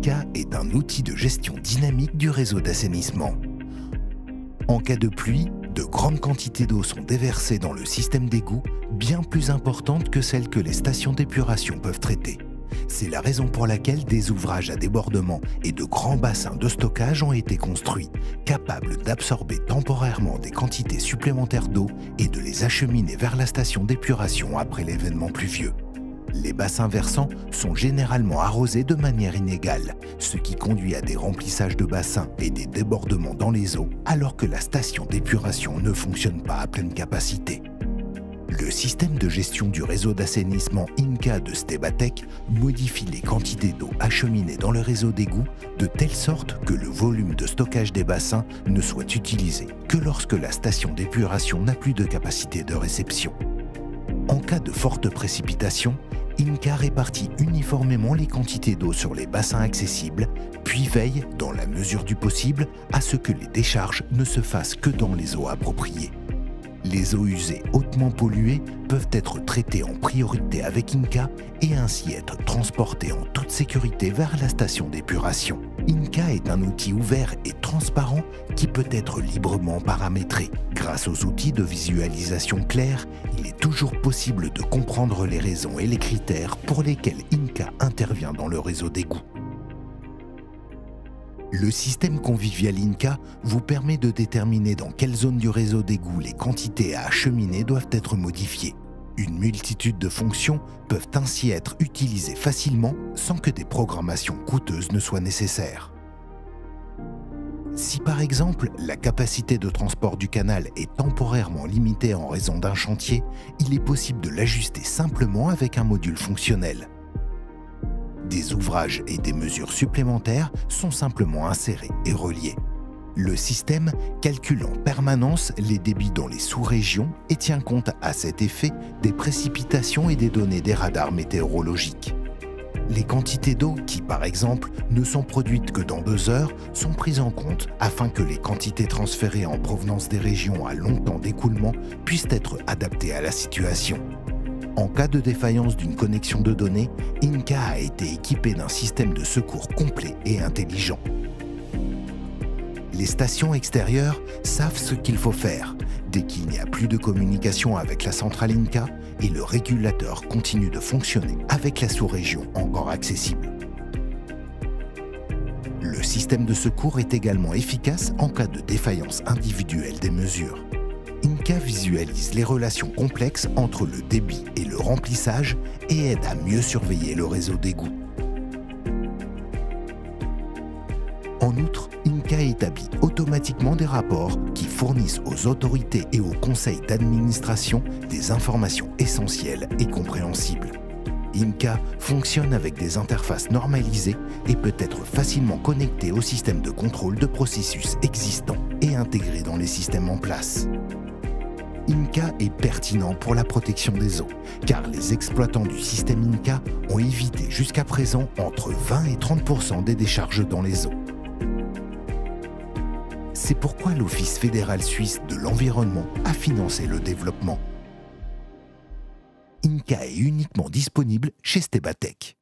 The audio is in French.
INCA est un outil de gestion dynamique du réseau d'assainissement. En cas de pluie, de grandes quantités d'eau sont déversées dans le système d'égout, bien plus importantes que celles que les stations d'épuration peuvent traiter. C'est la raison pour laquelle des ouvrages à débordement et de grands bassins de stockage ont été construits, capables d'absorber temporairement des quantités supplémentaires d'eau et de les acheminer vers la station d'épuration après l'événement pluvieux. Les bassins versants sont généralement arrosés de manière inégale, ce qui conduit à des remplissages de bassins et des débordements dans les eaux, alors que la station d'épuration ne fonctionne pas à pleine capacité. Le système de gestion du réseau d'assainissement INCA de Stebatec modifie les quantités d'eau acheminées dans le réseau d'égout de telle sorte que le volume de stockage des bassins ne soit utilisé que lorsque la station d'épuration n'a plus de capacité de réception. En cas de forte précipitation, INCA répartit uniformément les quantités d'eau sur les bassins accessibles, puis veille, dans la mesure du possible, à ce que les décharges ne se fassent que dans les eaux appropriées. Les eaux usées hautement polluées peuvent être traitées en priorité avec INCA et ainsi être transportées en toute sécurité vers la station d'épuration. INCA est un outil ouvert et transparent qui peut être librement paramétré. Grâce aux outils de visualisation claire, il est toujours possible de comprendre les raisons et les critères pour lesquels INCA intervient dans le réseau d'égout. Le système convivial INCA vous permet de déterminer dans quelle zone du réseau d'égout les quantités à acheminer doivent être modifiées. Une multitude de fonctions peuvent ainsi être utilisées facilement sans que des programmations coûteuses ne soient nécessaires. Si par exemple, la capacité de transport du canal est temporairement limitée en raison d'un chantier, il est possible de l'ajuster simplement avec un module fonctionnel. Des ouvrages et des mesures supplémentaires sont simplement insérés et reliés. Le système calcule en permanence les débits dans les sous-régions et tient compte à cet effet des précipitations et des données des radars météorologiques. Les quantités d'eau qui, par exemple, ne sont produites que dans 2 heures sont prises en compte afin que les quantités transférées en provenance des régions à long temps d'écoulement puissent être adaptées à la situation. En cas de défaillance d'une connexion de données, INCA a été équipé d'un système de secours complet et intelligent. Les stations extérieures savent ce qu'il faut faire dès qu'il n'y a plus de communication avec la centrale INCA et le régulateur continue de fonctionner avec la sous-région encore accessible. Le système de secours est également efficace en cas de défaillance individuelle des mesures. INCA visualise les relations complexes entre le débit et le remplissage et aide à mieux surveiller le réseau d'égout. En outre, INCA établit automatiquement des rapports qui fournissent aux autorités et aux conseils d'administration des informations essentielles et compréhensibles. INCA fonctionne avec des interfaces normalisées et peut être facilement connecté au système de contrôle de processus existants et intégré dans les systèmes en place. INCA est pertinent pour la protection des eaux, car les exploitants du système INCA ont évité jusqu'à présent entre 20 et 30% des décharges dans les eaux. C'est pourquoi l'Office fédéral suisse de l'environnement a financé le développement. INCA est uniquement disponible chez Stebatec.